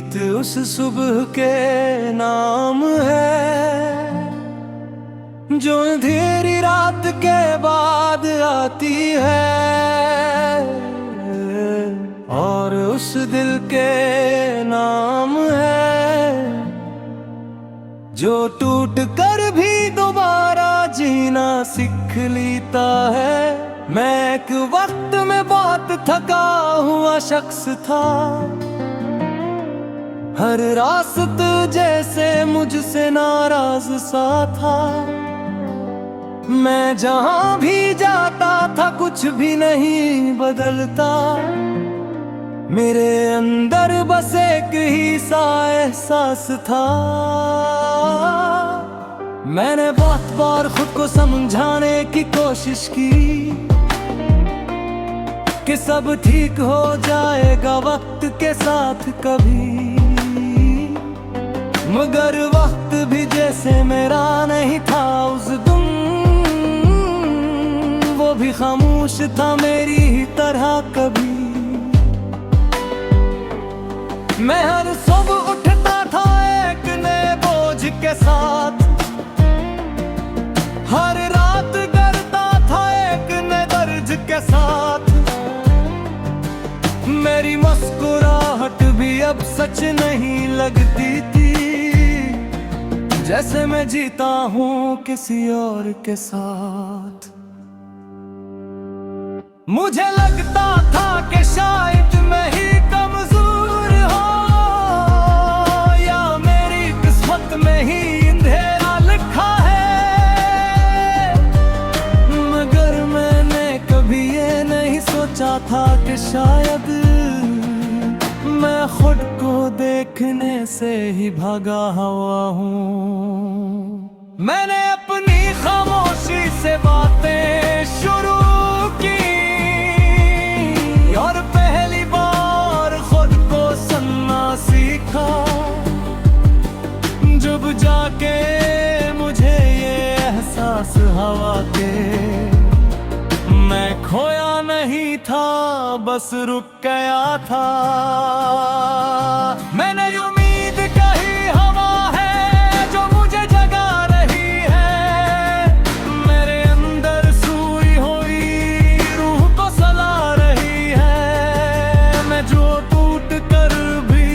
प्रीत उस सुबह के नाम है जो अंधेरी रात के बाद आती है, और उस दिल के नाम है जो टूट कर भी दोबारा जीना सीख लेता है। मैं एक वक्त में बहुत थका हुआ शख्स था, हर रास्त जैसे मुझसे नाराज सा था। मैं जहां भी जाता था कुछ भी नहीं बदलता, मेरे अंदर बस एक ही सा एहसास था। मैंने बहुत बार खुद को समझाने की कोशिश की कि सब ठीक हो जाएगा वक्त के साथ कभी, मगर वक्त भी जैसे मेरा नहीं था उस दिन, वो भी खामोश था मेरी ही तरह कभी। मैं हर सुबह उठता था एक नए बोझ के साथ, हर रात डरता था एक नए दर्द के साथ। मेरी मुस्कुराहट भी अब सच नहीं लगती थी, जैसे मैं जीता हूँ किसी और के साथ। मुझे लगता था कि शायद मैं ही कमजोर हूँ, या मेरी किस्मत में ही अंधेरा लिखा है, मगर मैंने कभी ये नहीं सोचा था कि शायद मैं खुद को देखने से ही भागा हुआ हूँ। मैंने अपनी खामोशी से बातें शुरू की, और पहली बार खुद को सुनना सीखा, जब जाके मुझे ये एहसास हुआ कि मैं खोया नहीं था, बस रुक गया था। मैंने उम्मीद कही हवा है जो मुझे जगा रही है, मेरे अंदर सोई हुई रूह को सला रही है। मैं जो टूट कर भी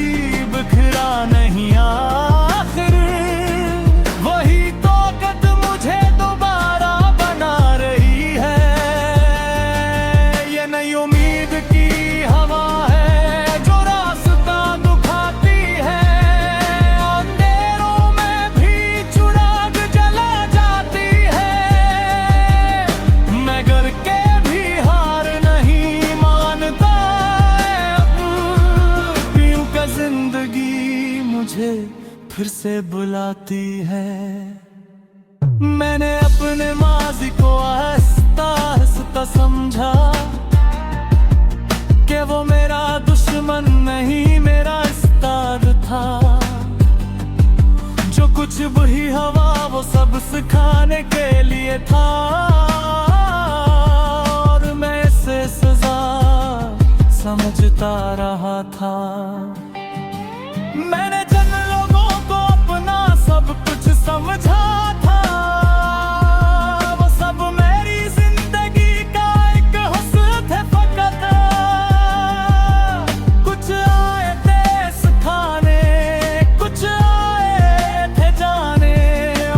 बिखरा नहीं, आखिर वही ताकत मुझे दोबारा बना रही है। ये नई उम्मीद की हवा है जो रास्ता दिखाती है, अंधेरों में भी चिराग जला जाती है। मगर के भी हार नहीं मानता क्यों का जिंदगी मुझे फिर से बुलाती है। मैंने अपने माजी को आहिस्ता आहिस्ता समझा कि वो मेरा दुश्मन नहीं मेरा उस्ताद था, जो कुछ भी हवा वो सब सिखाने के लिए था, और मैं इसे सजा समझता रहा था। मैंने जिन लोगों को अपना सब कुछ समझा था, वो सब मेरी जिंदगी का एक हुस्न थे फकत। कुछ आए थे सिखाने, कुछ आए थे जाने,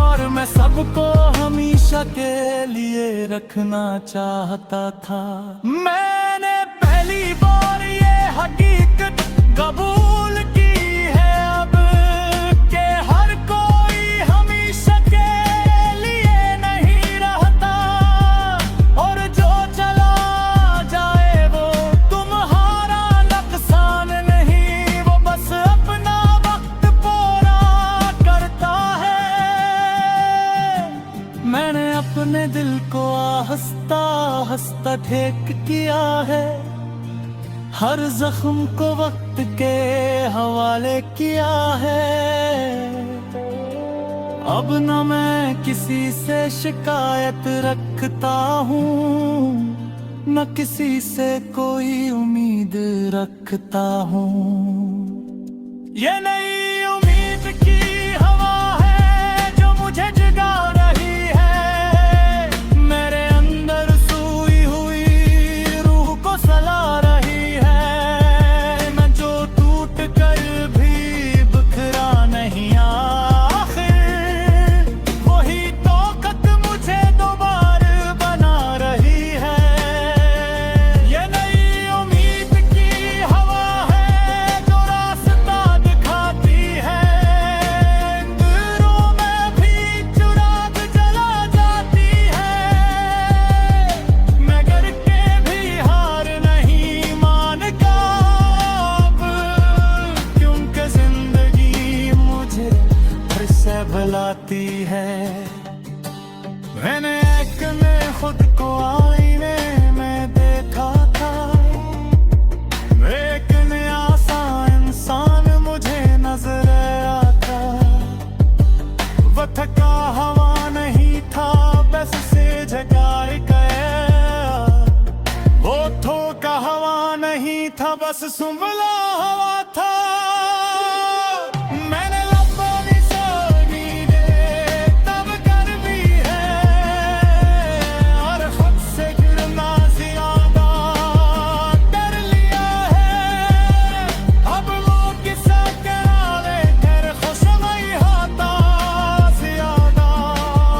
और मैं सबको हमेशा के लिए रखना चाहता था। मैंने पहली बार ये हकीकत कबूल की है अब, के हर कोई हमेशा के लिए नहीं रहता, और जो चला जाए वो तुम्हारा नुकसान नहीं, वो बस अपना वक्त पूरा करता है। मैंने अपने दिल को आहिस्ता आहिस्ता ठीक किया है, हर जख्म को वक्त के हवाले किया है। अब न मैं किसी से शिकायत रखता हूँ, न किसी से कोई उम्मीद रखता हूँ। ये नई उम्मीद की हवा है जो मुझे जगा रही है, मेरे अंदर सोई हुई रूह को सला रही है। मैं जो टूट कर भी बिखरा नहीं, आखिर वही ताकत मुझे दोबारा बना रही है। ये नई उम्मीद की हवा है जो रास्ता दिखाती है, अंधेरों में भी चिराग जला जाती है। मैं करके भी हार नहीं मानता अब, क्योंकि जिंदगी मुझे फिर से बुलाती है। मैंने एक में खुद को आईने में देखा था, एक नया सा इंसान मुझे नजर आता। वो थका हवा नहीं था, बस से जगाए गया। वो थोका हवा नहीं था, बस सुंबला हवा था। मैंने लपनी सोनी दे तब कर भी है, और खुद से गिरना ज्यादा कर लिया है। अब लोग किसा करावे तेरे खुश नहीं होता ज्यादा,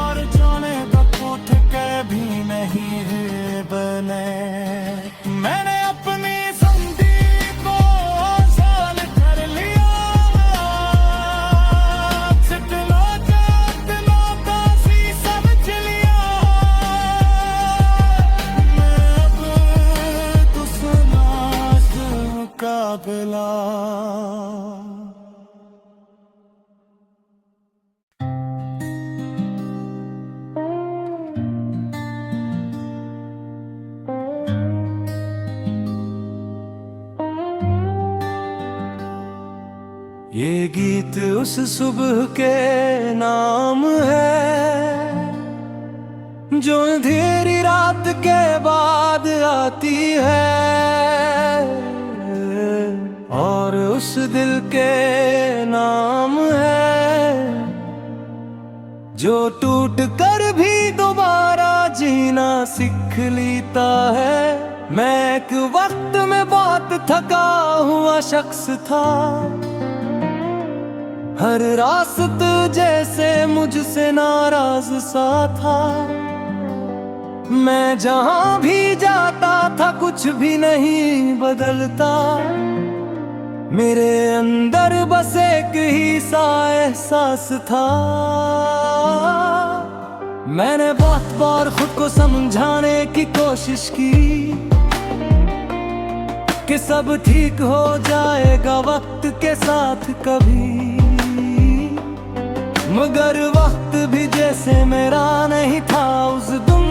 और जाने तक उठ के भी नहीं है बने। मैंने अपनी जिंदगी को आसान कर लिया, जितना जितना काफी समझ लिया। मैं अब तुझसे मुकाबला। ये गीत उस सुबह के नाम है जो अंधेरी रात के बाद आती है, और उस दिल के नाम है जो टूट कर भी दोबारा जीना सीख लेता है। मैं एक वक्त में बहुत थका हुआ शख्स था, हर रास्त जैसे मुझसे नाराज सा था। मैं जहां भी जाता था कुछ भी नहीं बदलता, मेरे अंदर बस एक ही सा एहसास था। मैंने बहुत बार खुद को समझाने की कोशिश की कि सब ठीक हो जाएगा वक्त के साथ कभी, मगर वक्त भी जैसे मेरा नहीं था उस दिन,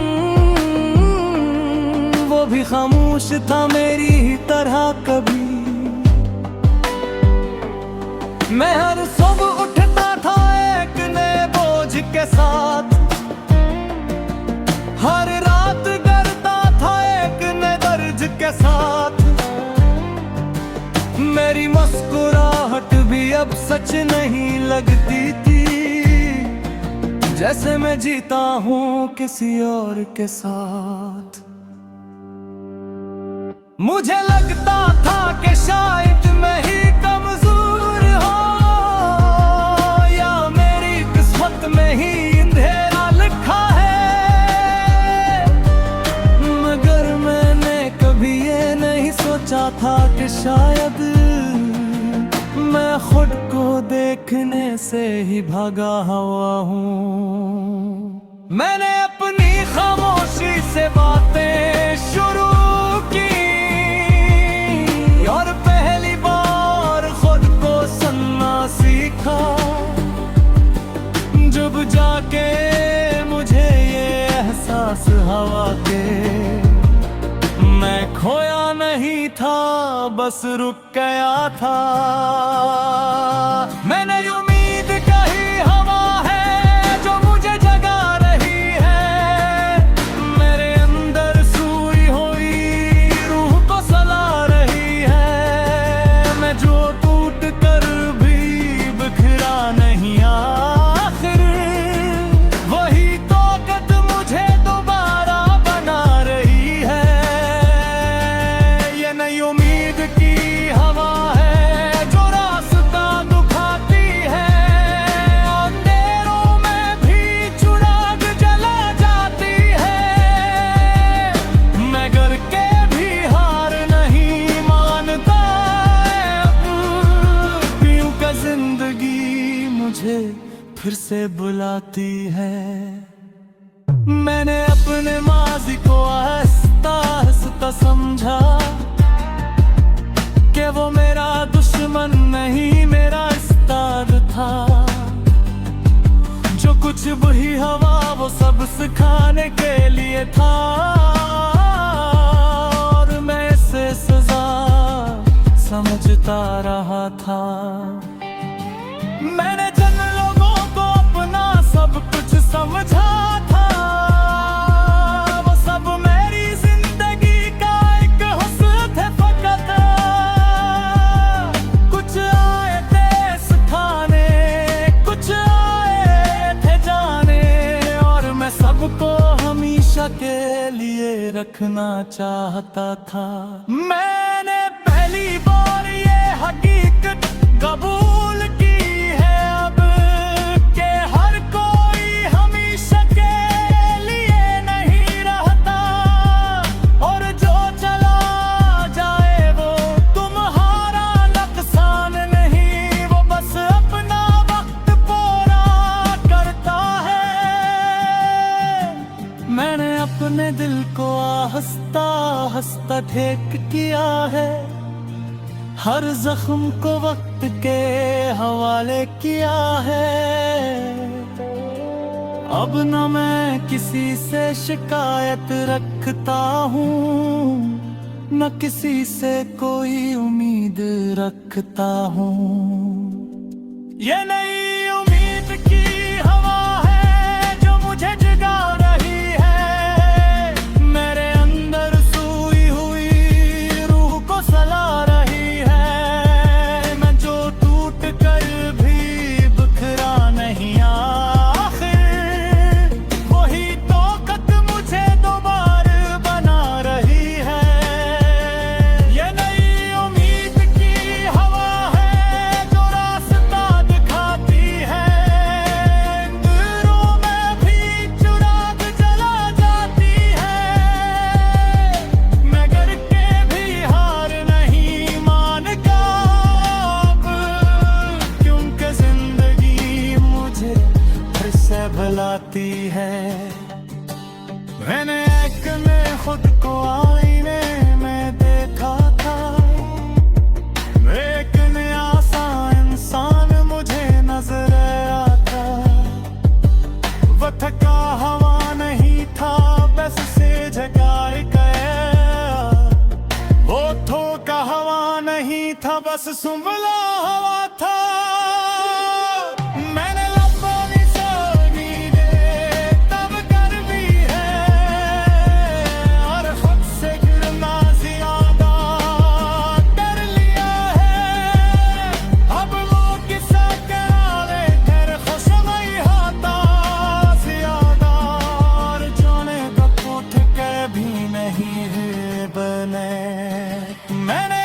वो भी खामोश था मेरी ही तरह कभी। मैं हर सुबह उठता था एक नए बोझ के साथ, हर रात करता था एक नए दर्द के साथ। मेरी मुस्कुराहट भी अब सच नहीं लगती थी, जैसे मैं जीता हूँ किसी और के साथ। मुझे लगता था कि शायद मैं ही कमजोर हूँ, या मेरी किस्मत में ही अंधेरा लिखा है, मगर मैंने कभी ये नहीं सोचा था कि शायद मैं खुद को देखने से ही भागा हुआ हूँ। मैंने अपनी खामोशी से बातें शुरू की, और पहली बार खुद को सुनना सीखा। जब जाके मुझे ये एहसास हवा के, मैं खोया नहीं था बस रुक गया था। मैंने उम्मीद कही हवा है जो मुझे जगा रही है, मेरे अंदर सोई हुई रूह को सला रही है। मैं जो टूट कर फिर से बुलाती है। मैंने अपने माजी को आहिस्ता आहिस्ता समझा कि वो मेरा दुश्मन नहीं मेरा उस्ताद था। जो कुछ भी हवा वो सब सिखाने के लिए था, और मैं इसे सजा समझता रहा था। मैंने जिन लोगों को अपना सब कुछ समझा था, वो सब मेरी जिंदगी का एक हुस्न थे फकत। कुछ आए थे सिखाने, कुछ आए थे जाने, और मैं सबको हमेशा के लिए रखना चाहता था। मैंने पहली बार ये हकीकत कबूल की है अब, के हर कोई हमेशा के लिए नहीं रहता, और जो चला जाए वो तुम्हारा नुकसान नहीं, वो बस अपना वक्त पूरा करता है। मैंने अपने दिल को आहिस्ता आहिस्ता ठीक किया है, हर जख्म को वक्त के हवाले किया है। अब न मैं किसी से शिकायत रखता हूँ, न किसी से कोई उम्मीद रखता हूँ। ये नई उम्मीद की हवा है जो मुझे जगा रही है, मेरे अंदर सोई हुई रूह को सला रही है। मैं जो टूट कर भी बिखरा नहीं, आखिर वही ताकत मुझे दोबारा बना रही है। ये नई उम्मीद की हवा है जो रास्ता दिखाती है, अंधेरों में भी चिराग जला जाती है। मैं डर के भी हार नहीं मानता अब, क्योंकि जिंदगी मुझे फिर से भुलाती है। मैंने एक में खुद को आईने में देखा था, एक नया सा इंसान मुझे नजर आता। वो थका हवा नहीं था, बस से जगाए गया। वो थोका हवा नहीं था, बस सुंबला हवा था। मैंने लंबी सोनी दे तब कर भी है, और खुद से गिरना ज्यादा कर लिया है। अब वो किसा कराले फिर खुश नहीं होता ज्यादा, और जाने का उठ के भी नहीं है बने। मैंने